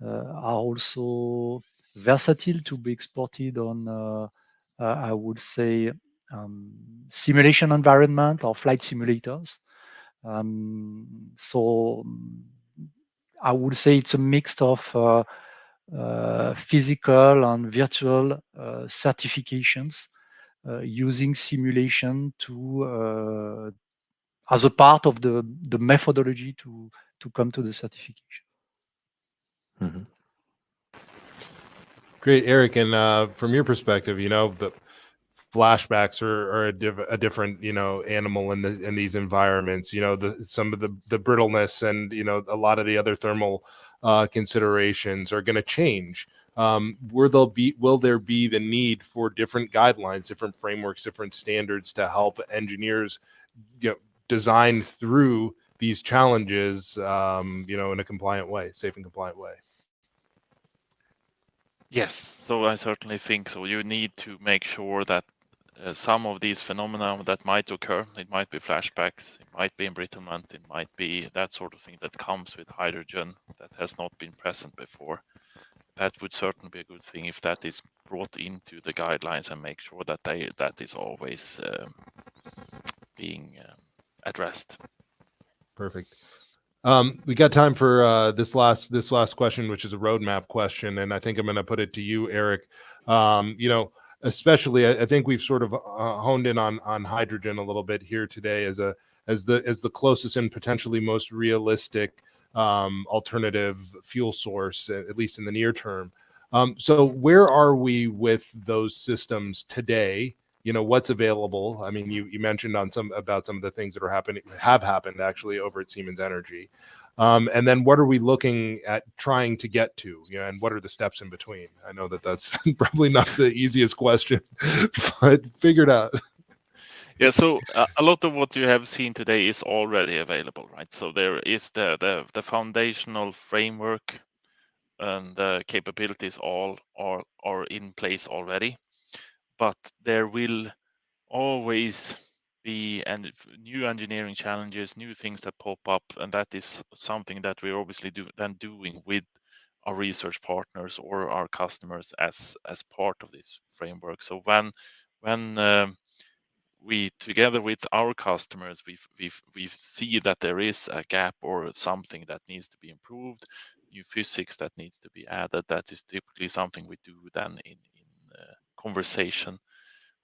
are also versatile to be exported on, I would say, simulation environment or flight simulators. So I would say it's a mix of physical and virtual certifications using simulation to as a part of the methodology to come to the certification. Mm-hmm. Great, Eric. And from your perspective, the flashbacks are a different, animal in these environments. Some of the brittleness and a lot of the other thermal considerations are going to change. Will there be the need for different guidelines, different frameworks, different standards to help engineers design through these challenges, in a compliant way, safe and compliant way? Yes, so I certainly think so. You need to make sure that some of these phenomena that might occur, it might be flashbacks, it might be embrittlement, it might be that sort of thing that comes with hydrogen that has not been present before. That would certainly be a good thing if that is brought into the guidelines and make sure that that is always being addressed. Perfect. We got time for this last question, which is a roadmap question, and I think I'm going to put it to you, Eric. Especially, I think we've sort of honed in on hydrogen a little bit here today as the closest and potentially most realistic alternative fuel source, at least in the near term. So where are we with those systems today? What's available. I mean, you mentioned about some of the things that have happened actually over at Siemens Energy. And then what are we looking at trying to get to, and what are the steps in between? I know that's probably not the easiest question, but figure it out. Yeah, so a lot of what you have seen today is already available, right? So there is the foundational framework and the capabilities all are in place already, but there will always be new engineering challenges, new things that pop up, and that is something that we're obviously doing with our research partners or our customers as part of this framework. So when we together with our customers we see that there is a gap or something that needs to be improved, new physics that needs to be added, that is typically something we do then in conversation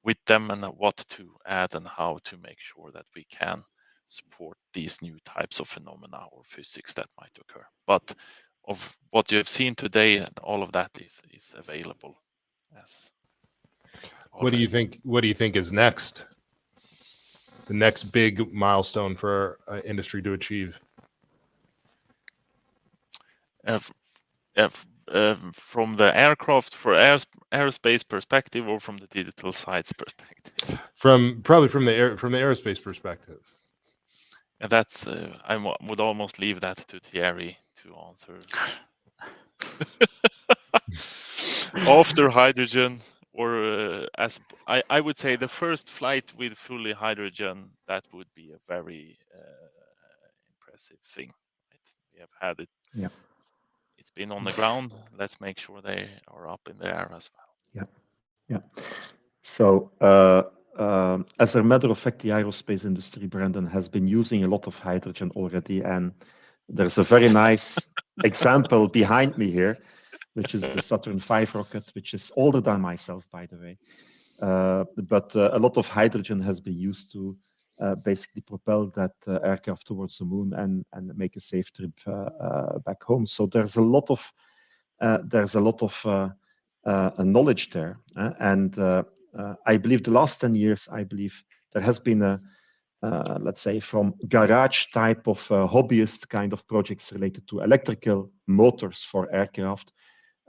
with them, and what to add and how to make sure that we can support these new types of phenomena or physics that might occur. But of what you have seen today, all of that is available as already. What do you think is next? The next big milestone for our industry to achieve? From the aircraft for aerospace perspective, or from the digital sites perspective? Probably from the aerospace perspective. And that's I would almost leave that to Thierry to answer. After hydrogen, or as I would say, the first flight with fully hydrogen, that would be a very impressive thing. Right? We have had it. Yeah. It's been on the ground. Let's make sure they are up in the air as well. Yeah. So, as a matter of fact, the aerospace industry, Brandon, has been using a lot of hydrogen already, and there's a very nice example behind me here, which is the Saturn V rocket, which is older than myself, by the way. But a lot of hydrogen has been used to basically propel that aircraft towards the moon and make a safe trip back home. So there's a lot of knowledge there, and I believe the last 10 years, there has been a let's say from garage type of hobbyist kind of projects related to electrical motors for aircraft.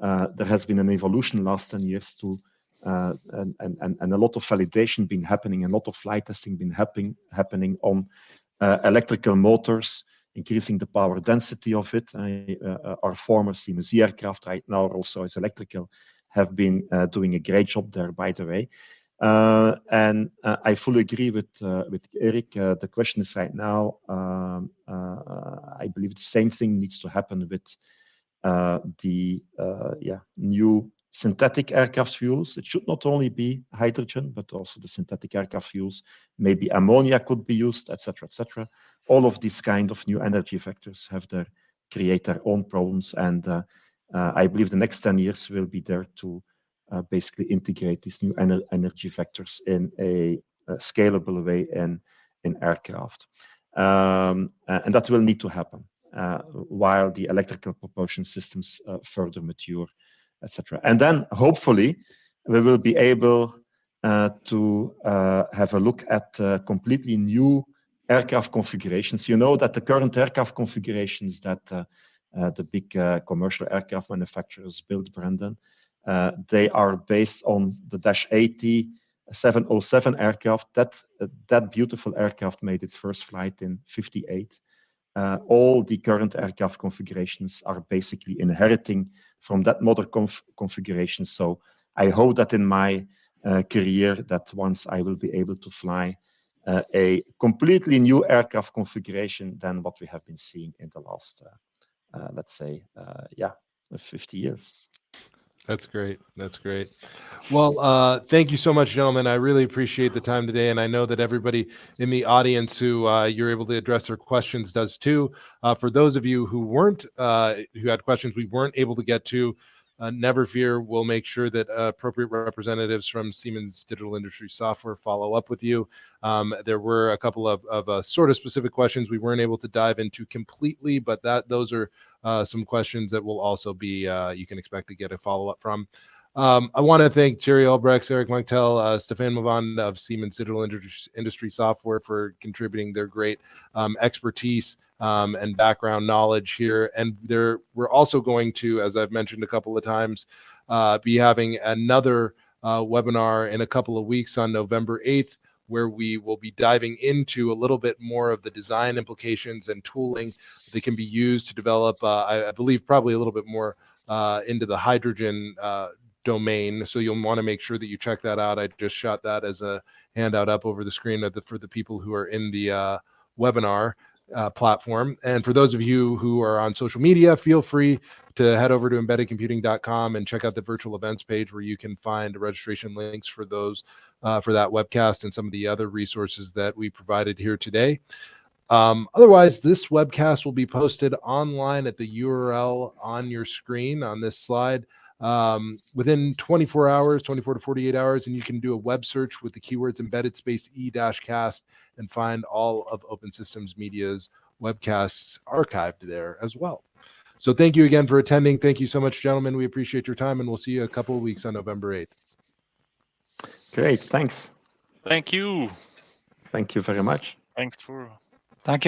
There has been an evolution last 10 years to and a lot of validation been happening, a lot of flight testing been happening on electrical motors increasing the power density of it. Our former Siemens aircraft, right now also is electrical, have been doing a great job there, by the way. And I fully agree with Eric. The question is right now, I believe the same thing needs to happen with the new synthetic aircraft fuels. It should not only be hydrogen, but also the synthetic aircraft fuels. Maybe ammonia could be used, etc., etc. All of these kind of new energy vectors create their own problems, and I believe the next 10 years will be there to basically integrate these new energy vectors in a scalable way in aircraft. And that will need to happen while the electrical propulsion systems further mature, etc. And then hopefully we will be able to have a look at completely new aircraft configurations. You know that the current aircraft configurations that the big commercial aircraft manufacturers build, Brendan, they are based on the Dash 80 707 aircraft. That beautiful aircraft made its first flight in '58. All the current aircraft configurations are basically inheriting from that model configuration. So I hope that in my career, that once I will be able to fly a completely new aircraft configuration than what we have been seeing in the last, let's say, 50 years. That's great. That's great. Well, thank you so much, gentlemen. I really appreciate the time today, and I know that everybody in the audience who you're able to address their questions does too. For those of you who weren't, who had questions we weren't able to get to, never fear. We'll make sure that appropriate representatives from Siemens Digital Industry Software follow up with you. There were a couple of sort of specific questions we weren't able to dive into completely, but those are some questions that will also be you can expect to get a follow up from. I want to thank Thierry Albrechts, Eric Monctel, Stefan Mavand of Siemens Digital Industry Software for contributing their great expertise and background knowledge here. And we're also going to, as I've mentioned a couple of times, be having another webinar in a couple of weeks on November 8th, where we will be diving into a little bit more of the design implications and tooling that can be used to develop, I believe, probably a little bit more into the hydrogen domain. So you'll want to make sure that you check that out. I just shot that as a handout up over the screen for the people who are in the webinar platform. And for those of you who are on social media, feel free to head over to embeddedcomputing.com and check out the virtual events page, where you can find registration links for those for that webcast and some of the other resources that we provided here today. Otherwise, this webcast will be posted online at the URL on your screen on this slide within 24 hours, 24 to 48 hours, and you can do a web search with the keywords embedded space e-cast and find all of Open Systems Media's webcasts archived there as well. So thank you again for attending. Thank you so much, gentlemen. We appreciate your time, and we'll see you a couple of weeks on November 8th. Great, thanks. Thank you. Thank you very much. Thanks for Thank you.